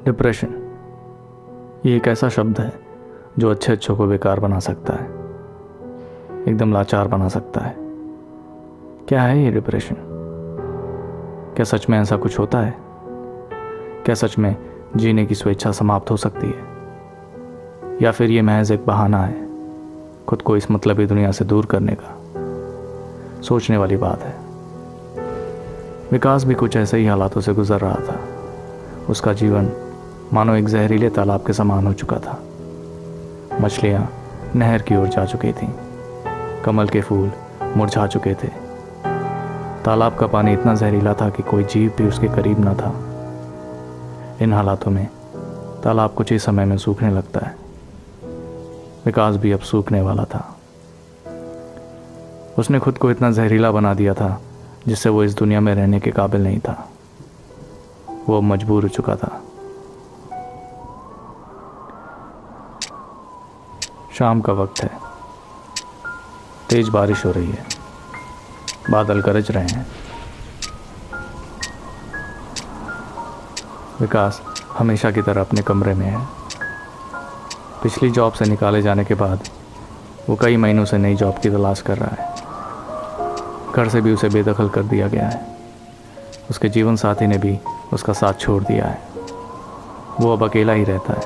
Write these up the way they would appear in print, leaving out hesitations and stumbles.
Depression ये एक ऐसा शब्द है जो अच्छे अच्छों को बेकार बना सकता है, एकदम लाचार बना सकता है। क्या है ये डिप्रेशन? क्या सच में ऐसा कुछ होता है? क्या सच में जीने की स्वेच्छा समाप्त हो सकती है, या फिर ये महज एक बहाना है खुद को इस मतलबी दुनिया से दूर करने का? सोचने वाली बात है। विकास भी कुछ ऐसे ही हालातों से गुजर रहा था। उसका जीवन मानो एक जहरीले तालाब के समान हो चुका था। मछलियाँ नहर की ओर जा चुकी थीं, कमल के फूल मुरझा चुके थे। तालाब का पानी इतना जहरीला था कि कोई जीव भी उसके करीब न था। इन हालातों में तालाब कुछ ही समय में सूखने लगता है। विकास भी अब सूखने वाला था। उसने खुद को इतना जहरीला बना दिया था जिससे वो इस दुनिया में रहने के काबिल नहीं था। वो मजबूर हो चुका था। शाम का वक्त है। तेज बारिश हो रही है। बादल गरज रहे हैं। विकास हमेशा की तरह अपने कमरे में है। पिछली जॉब से निकाले जाने के बाद वो कई महीनों से नई जॉब की तलाश कर रहा है। घर से भी उसे बेदखल कर दिया गया है। उसके जीवन साथी ने भी उसका साथ छोड़ दिया है। वो अब अकेला ही रहता है।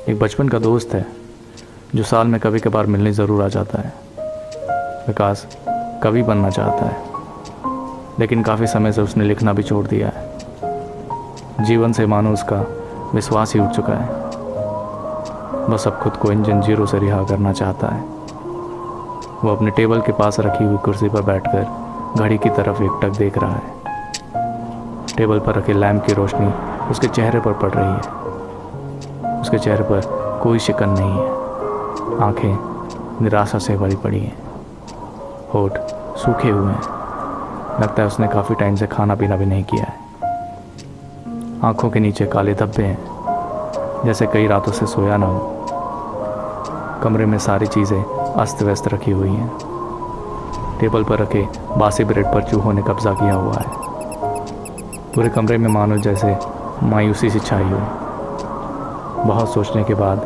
एक बचपन का दोस्त है जो साल में कभी कभार मिलने ज़रूर आ जाता है। विकास कवि बनना चाहता है, लेकिन काफ़ी समय से उसने लिखना भी छोड़ दिया है। जीवन से मानो उसका विश्वास ही उठ चुका है। बस अब खुद को इन जंजीरों से रिहा करना चाहता है। वो अपने टेबल के पास रखी हुई कुर्सी पर बैठकर घड़ी की तरफ एकटक देख रहा है। टेबल पर रखे लैंप की रोशनी उसके चेहरे पर पड़ रही है। उसके चेहरे पर कोई शिकन नहीं है। आंखें निराशा से भरी पड़ी हैं। होठ सूखे हुए हैं। लगता है उसने काफ़ी टाइम से खाना पीना भी नहीं किया है। आंखों के नीचे काले धब्बे हैं, जैसे कई रातों से सोया ना हो। कमरे में सारी चीज़ें अस्त व्यस्त रखी हुई हैं। टेबल पर रखे बासी ब्रेड पर चूहों ने कब्जा किया हुआ है। पूरे कमरे में मानो जैसे मायूसी सी छाई हो। बहुत सोचने के बाद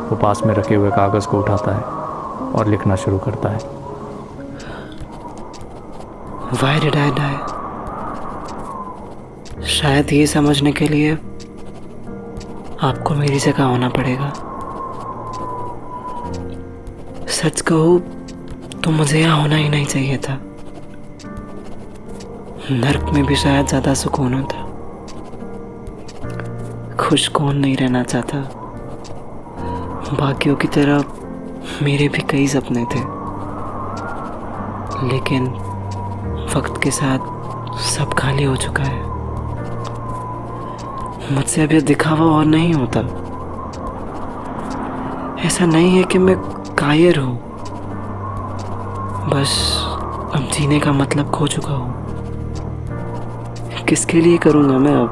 वो पास में रखे हुए कागज़ को उठाता है और लिखना शुरू करता है। Why did I die? शायद ये समझने के लिए आपको मेरी जगह होना पड़ेगा। सच कहूं तो मुझे यहाँ होना ही नहीं चाहिए था। नर्क में भी शायद ज्यादा सुकून होता। खुश कौन नहीं रहना चाहता। बाकियों की तरह मेरे भी कई सपने थे, लेकिन वक्त के साथ सब खाली हो चुका है। मुझसे अब यह दिखावा और नहीं होता। ऐसा नहीं है कि मैं कायर हूं, बस अब जीने का मतलब खो चुका हूं। किसके लिए करूंगा मैं अब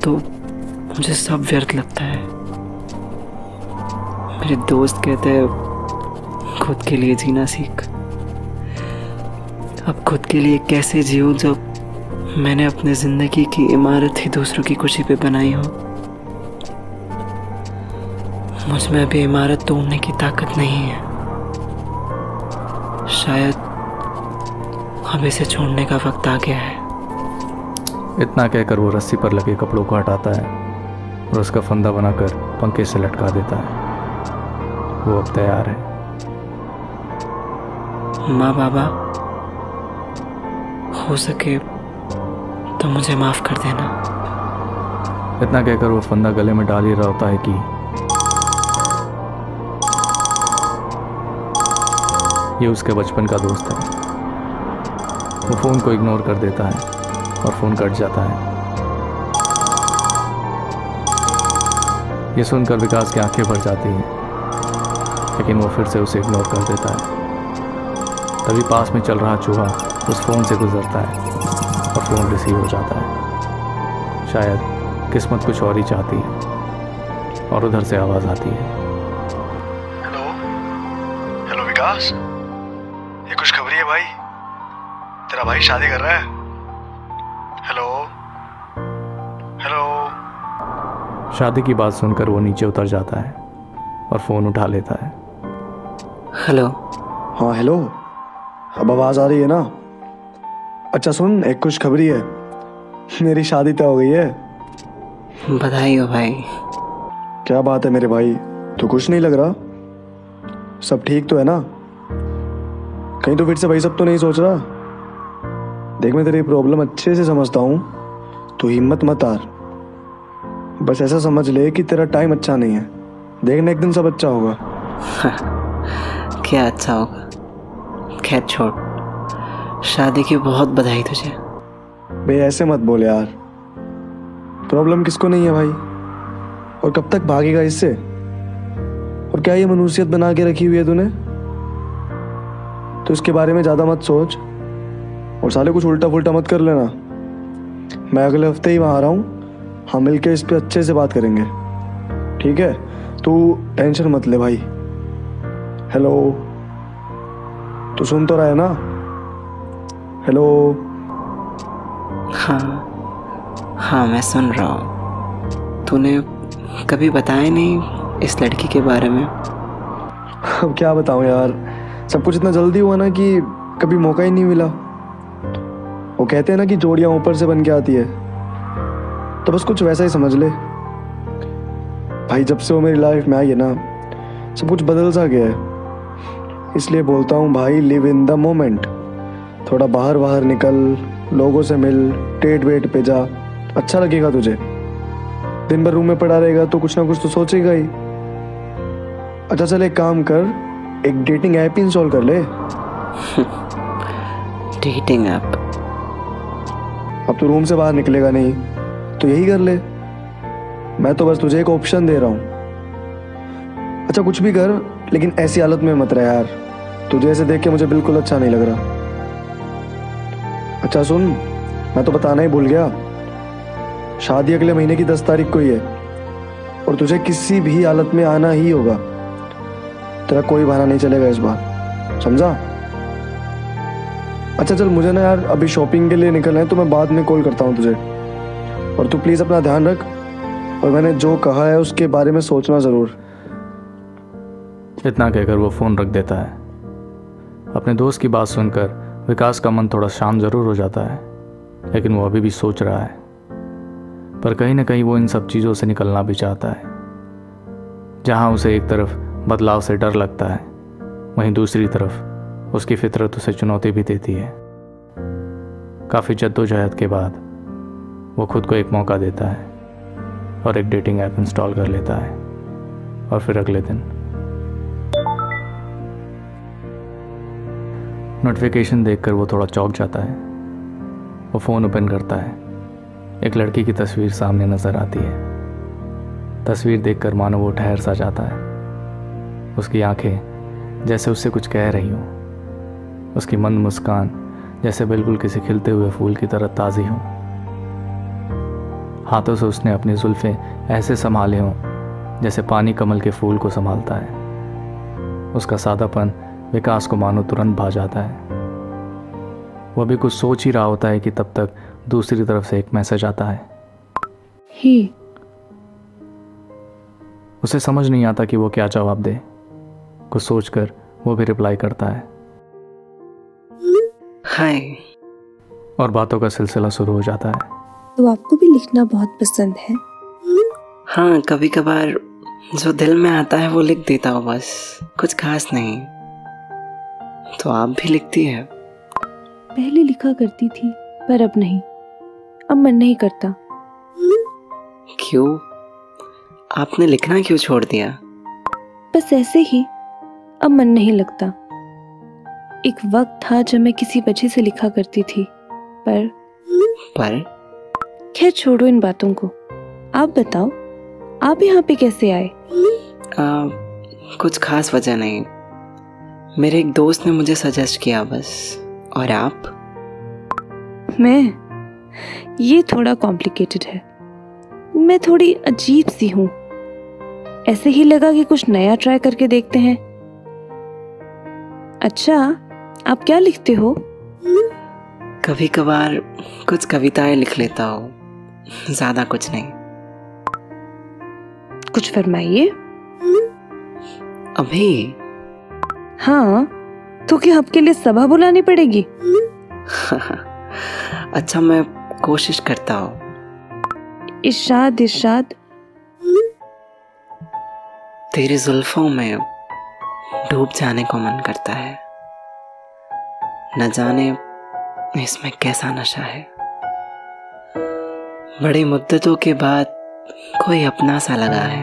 तो मुझे सब व्यर्थ लगता है। मेरे दोस्त कहते हैं खुद के लिए जीना सीख। अब खुद के लिए कैसे जीऊं जब मैंने अपने जिंदगी की इमारत ही दूसरों की खुशी पे बनाई हो। मुझ में अभी इमारत तोड़ने की ताकत नहीं है। शायद अब इसे छोड़ने का वक्त आ गया है। इतना कहकर वो रस्सी पर लगे कपड़ों को हटाता है और उसका फंदा बनाकर पंखे से लटका देता है। वो अब तैयार है। माँ बाबा, हो सके तो मुझे माफ कर देना। इतना कहकर वो फंदा गले में डाल ही रहा होता है कि ये उसके बचपन का दोस्त है। वो फ़ोन को इग्नोर कर देता है और फ़ोन कट जाता है। ये सुनकर विकास की आंखें भर जाती हैं, लेकिन वो फिर से उसे इग्नोर कर देता है। तभी पास में चल रहा चूहा उस फ़ोन से गुजरता है और फ़ोन रिसीव हो जाता है। शायद किस्मत कुछ और ही चाहती है और उधर से आवाज़ आती है। हेलो हेलो विकास, ये खुशखबरी है भाई। तेरा भाई शादी कर रहा है। हेलो शादी की बात सुनकर वो नीचे उतर जाता है और फ़ोन उठा लेता है। हेलो। हाँ हेलो, अब आवाज़ आ रही है ना? अच्छा सुन, एक खुशखबरी है, मेरी शादी तय हो गई है। बधाई हो भाई। क्या बात है मेरे भाई, तू खुश नहीं लग रहा? सब ठीक तो है ना? कहीं तो फिर से वही सब तो नहीं सोच रहा? देख, मैं तेरी प्रॉब्लम अच्छे से समझता हूँ, तू हिम्मत मत हार। बस ऐसा समझ ले कि तेरा टाइम अच्छा नहीं है, देखना एक दिन सब अच्छा होगा। क्या अच्छा होगा? खैर छोड़, शादी की बहुत बधाई तुझे। बे ऐसे मत बोल यार, प्रॉब्लम किसको नहीं है भाई, और कब तक भागेगा इससे? और क्या ये मनुष्यत बना के रखी हुई है तूने? तो इसके बारे में ज़्यादा मत सोच, और साले कुछ उल्टा पुल्टा मत कर लेना। मैं अगले हफ्ते ही वहाँ आ रहा हूँ, हम मिलके इस पे अच्छे से बात करेंगे, ठीक है? तू टेंशन मत ले भाई। हेलो, तू सुन तो रहा है ना? हेलो। हाँ मैं सुन रहा हूँ। तूने कभी बताया नहीं इस लड़की के बारे में? अब क्या बताऊँ यार, सब कुछ इतना जल्दी हुआ ना कि कभी मौका ही नहीं मिला। वो कहते हैं ना कि जोड़ियाँ ऊपर से बन के आती है, तो बस कुछ वैसा ही समझ ले भाई। जब से वो मेरी लाइफ में आई है ना, सब कुछ बदल सा गया है। इसलिए बोलता हूँ भाई, लिव इन द मोमेंट। थोड़ा बाहर बाहर निकल, लोगों से मिल, डेट वेट पे जा, अच्छा लगेगा तुझे। दिन भर रूम में पड़ा रहेगा तो कुछ ना कुछ तो सोचेगा ही। अच्छा चल, एक काम कर, एक डेटिंग ऐप इंस्टॉल कर ले। Dating app? अब तू रूम से बाहर निकलेगा नहीं तो यही कर ले। मैं तो बस तुझे एक ऑप्शन दे रहा हूँ। अच्छा कुछ भी कर, लेकिन ऐसी हालत में मत रह यार, तुझे ऐसे देख के मुझे बिल्कुल अच्छा नहीं लग रहा। अच्छा सुन, मैं तो बताना ही भूल गया, शादी अगले महीने की 10 तारीख को ही है, और तुझे किसी भी हालत में आना ही होगा। तेरा कोई बहाना नहीं चलेगा इस बार, समझा? अच्छा चल, मुझे ना यार अभी शॉपिंग के लिए निकलना है, तो मैं बाद में कॉल करता हूँ तुझे। और तू प्लीज़ अपना ध्यान रख, और मैंने जो कहा है उसके बारे में सोचना ज़रूर। इतना कहकर वो फ़ोन रख देता है। अपने दोस्त की बात सुनकर विकास का मन थोड़ा शांत ज़रूर हो जाता है, लेकिन वो अभी भी सोच रहा है। पर कहीं ना कहीं वो इन सब चीज़ों से निकलना भी चाहता है। जहाँ उसे एक तरफ बदलाव से डर लगता है, वहीं दूसरी तरफ उसकी फितरत उसे चुनौती भी देती है। काफ़ी जद्दोजहद के बाद वो खुद को एक मौका देता है और एक डेटिंग ऐप इंस्टॉल कर लेता है। और फिर अगले दिन नोटिफिकेशन देखकर वो थोड़ा चौंक जाता है। वो फ़ोन ओपन करता है। एक लड़की की तस्वीर सामने नज़र आती है। तस्वीर देखकर मानो वो ठहर सा जाता है। उसकी आंखें जैसे उससे कुछ कह रही हों, उसकी मंद मुस्कान जैसे बिल्कुल किसी खिलते हुए फूल की तरह ताज़ी हो। हाथों से उसने अपनी जुल्फ़ें ऐसे संभाले हों जैसे पानी कमल के फूल को संभालता है। उसका सादापन विकास को मानो तुरंत भा जाता है। वो भी कुछ सोच ही रहा होता है कि तब तक दूसरी तरफ से एक मैसेज आता है। ही। उसे समझ नहीं आता कि वो क्या जवाब दे। कुछ सोचकर वो भी रिप्लाई करता है, हाय। और बातों का सिलसिला शुरू हो जाता है। तो आपको भी लिखना बहुत पसंद है? हाँ, कभी कभार जो दिल में आता है वो लिख देता हूँ, बस कुछ खास नहीं। तो आप भी लिखती है? पहले लिखा करती थी, पर अब नहीं। अब मन नहीं करता। क्यों? आपने लिखना क्यों छोड़ दिया? बस ऐसे ही, अब मन नहीं लगता। एक वक्त था जब मैं किसी वजह से लिखा करती थी, पर खैर छोड़ो इन बातों को। आप बताओ, आप यहाँ पे कैसे आए? कुछ खास वजह नहीं, मेरे एक दोस्त ने मुझे सजेस्ट किया बस। और आप? मैं? ये थोड़ा कॉम्प्लिकेटेड है। मैं थोड़ी अजीब सी हूँ। ऐसे ही लगा कि कुछ नया ट्राई करके देखते हैं। अच्छा, आप क्या लिखते हो? कभी कभार कुछ कविताएं लिख लेता हूँ, ज्यादा कुछ नहीं। कुछ फरमाइए। अभी? हाँ, तो क्या आपके लिए सभा बुलानी पड़ेगी? अच्छा, मैं कोशिश करता हूँ। इरशाद इरशाद। तेरी जुल्फों में डूब जाने को मन करता है, न जाने इसमें कैसा नशा है। बड़ी मुद्दतों के बाद कोई अपना सा लगा है,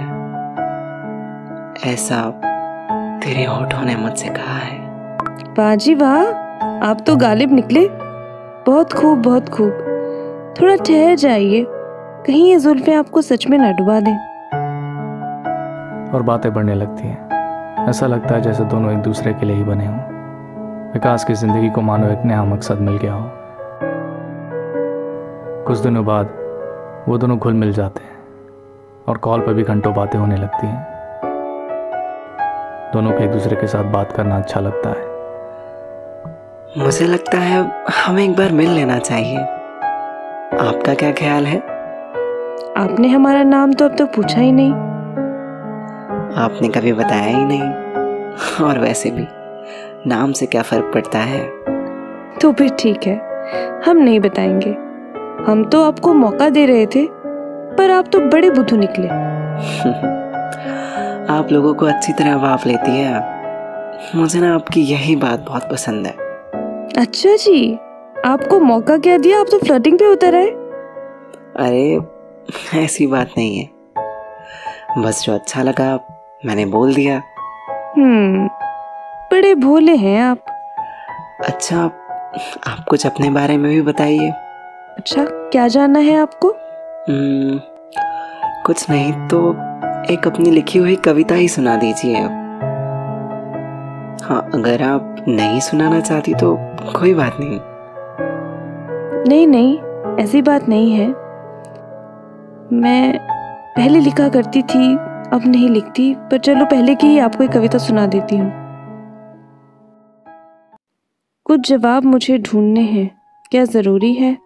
ऐसा तेरे होठों ने मुझसे कहा है। वाह जी वाह, आप तो गालिब निकले। बहुत खूब, बहुत खूब। थोड़ा ठहर जाइए, कहीं ये जुल्फें आपको सच में ना डुबा दें। और बातें बढ़ने लगती हैं। ऐसा लगता है जैसे दोनों एक दूसरे के लिए ही बने हों। विकास की जिंदगी को मानो एक नया मकसद मिल गया हो। कुछ दिनों बाद वो दोनों घुल मिल जाते हैं और कॉल पर भी घंटों बातें होने लगती हैं। दोनों को एक दूसरे के साथ बात करना अच्छा लगता है। मुझे लगता है हमें एक बार मिल लेना चाहिए। आपका क्या ख्याल है? आपने हमारा नाम तो अब तक पूछा ही नहीं। आपने कभी बताया ही नहीं, और वैसे भी नाम से क्या फर्क पड़ता है। तो फिर ठीक है, हम नहीं बताएंगे। हम तो आपको मौका दे रहे थे, पर आप तो बड़े बुद्धू निकले। आप लोगों को अच्छी तरह भाप लेती है। मुझे ना आपकी यही बात बहुत पसंद है। अच्छा जी, आपको मौका क्या दिया, आप तो फ्लर्टिंग पे उतर आए। अरे ऐसी बात नहीं है, बस जो अच्छा लगा मैंने बोल दिया। बड़े भोले हैं आप। अच्छा, आप कुछ अपने बारे में भी बताइए। अच्छा, क्या जानना है आपको? कुछ नहीं तो एक अपनी लिखी हुई कविता ही सुना दीजिए। हाँ, अगर आप नहीं सुनाना चाहती तो कोई बात नहीं। नहीं, ऐसी बात नहीं है। मैं पहले लिखा करती थी, अब नहीं लिखती, पर चलो पहले की ही आपको एक कविता सुना देती हूँ। कुछ जवाब मुझे ढूंढने हैं, क्या जरूरी है?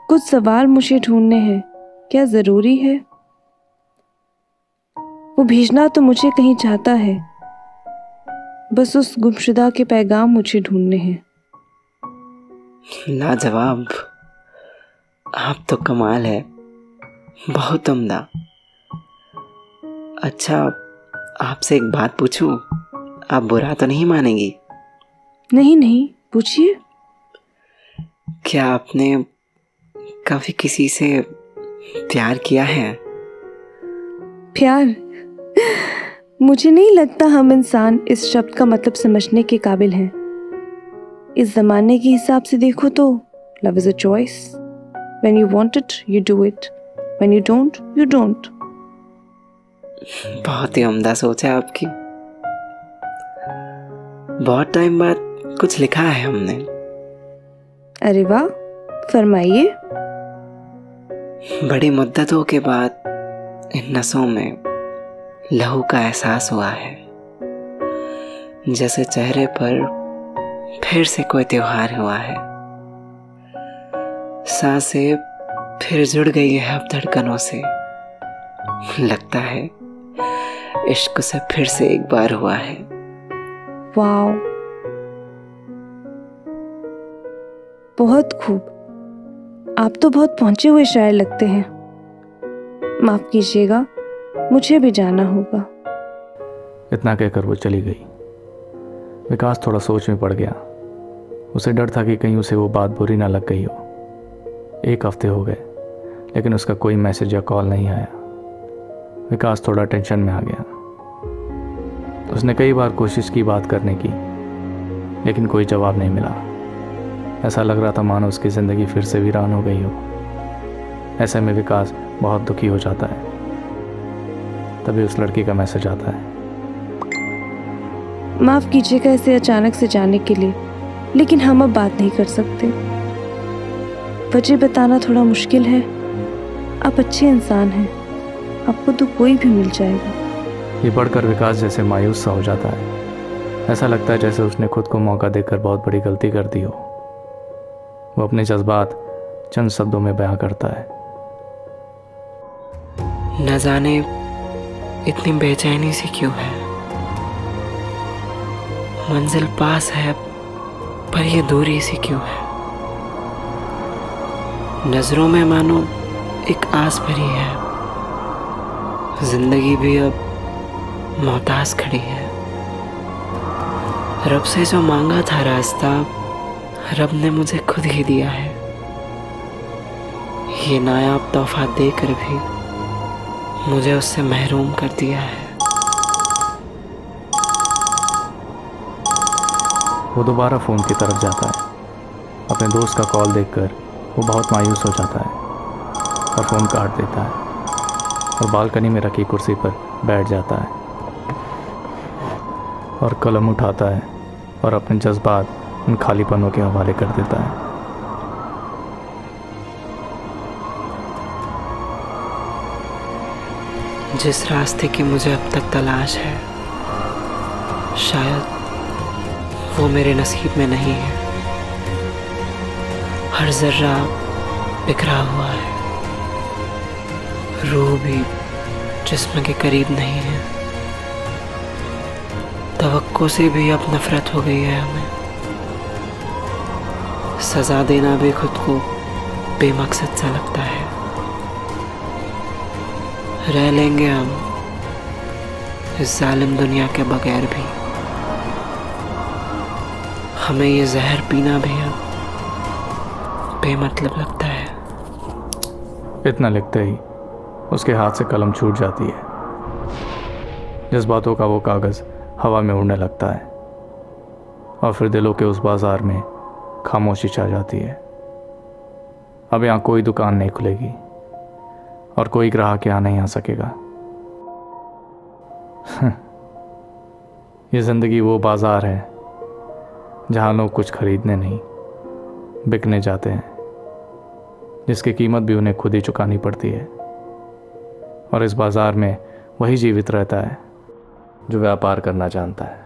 कुछ सवाल मुझे ढूंढने हैं, क्या जरूरी है? वो भेजना तो मुझे कहीं चाहता है, बस उस गुमशुदा के पैगाम मुझे ढूंढने हैं। लाजवाब, आप तो कमाल है, बहुत उम्दा। अच्छा, आपसे एक बात पूछूं? आप बुरा तो नहीं मानेंगी? नहीं, पूछिए। क्या आपने कभी किसी से प्यार किया है? प्यार? मुझे नहीं लगता हम इंसान इस शब्द का मतलब समझने के काबिल हैं। इस जमाने के हिसाब से देखो तो love is a choice. When you want it you do it, when you don't you don't. बहुत ही उम्दा सोच है आपकी। बहुत टाइम बाद कुछ लिखा है हमने। अरे वाह, फरमाइए। बड़ी मुद्दतों के बाद इन नसों में लहू का एहसास हुआ है, जैसे चेहरे पर फिर से कोई त्योहार हुआ है। सांसें फिर जुड़ गई है अब धड़कनों से। लगता है इश्क से फिर से एक बार हुआ है। वाओ, बहुत खूब। आप तो बहुत पहुंचे हुए शायर लगते हैं। माफ कीजिएगा, मुझे भी जाना होगा। इतना कहकर वो चली गई। विकास थोड़ा सोच में पड़ गया। उसे डर था कि कहीं उसे वो बात बुरी ना लग गई हो। 1 हफ्ते हो गए, लेकिन उसका कोई मैसेज या कॉल नहीं आया। विकास थोड़ा टेंशन में आ गया। उसने कई बार कोशिश की बात करने की, लेकिन कोई जवाब नहीं मिला। ऐसा लग रहा था मानो उसकी ज़िंदगी फिर से वीरान हो गई हो। ऐसे में विकास बहुत दुखी हो जाता है। तभी उस लड़की का मैसेज आता है। माफ कीजिएगा इसे अचानक से जाने के लिए, लेकिन हम अब बात नहीं कर सकते। वजह बताना थोड़ा मुश्किल है। आप अच्छे इंसान हैं, आपको तो कोई भी मिल जाएगा। ये पढ़कर विकास जैसे मायूस सा हो जाता है। ऐसा लगता है जैसे उसने खुद को मौका देकर बहुत बड़ी गलती कर दी हो। वो अपने जज्बात चंद शब्दों में बयां करता है। न जाने इतनी बेचैनी सी क्यों है। मंजिल पास है पर ये दूरी सी क्यों है। नजरों में मानो एक आस भरी है, जिंदगी भी अब मोहताज खड़ी है। रब से जो मांगा था रास्ता, रब ने मुझे खुद ही दिया है। ये नायाब तोहफा देकर भी मुझे उससे महरूम कर दिया है। वो दोबारा फ़ोन की तरफ जाता है। अपने दोस्त का कॉल देखकर वो बहुत मायूस हो जाता है और फ़ोन काट देता है और बालकनी में रखी कुर्सी पर बैठ जाता है और कलम उठाता है और अपने जज्बात उन खाली पन्नों के हवाले कर देता है। जिस रास्ते की मुझे अब तक तलाश है, शायद वो मेरे नसीब में नहीं है। हर जर्रा बिखरा हुआ है, रूह भी जिस्म के करीब नहीं है। तवक्को से भी अब नफरत हो गई है हमें। सजा देना भी खुद को बेमकसद सा लगता है। रह लेंगे हम इस जालिम दुनिया के बगैर भी। हमें ये जहर पीना भी अब बेमतलब लगता है। इतना लिखते ही उसके हाथ से कलम छूट जाती है। जज्बातों का वो कागज़ हवा में उड़ने लगता है और फिर दिलों के उस बाजार में खामोशी छा जाती है। अब यहाँ कोई दुकान नहीं खुलेगी और कोई ग्राहक यहाँ नहीं आ सकेगा। ये ज़िंदगी वो बाज़ार है जहाँ लोग कुछ खरीदने नहीं, बिकने जाते हैं, जिसकी कीमत भी उन्हें खुद ही चुकानी पड़ती है। और इस बाज़ार में वही जीवित रहता है जो व्यापार करना जानता है।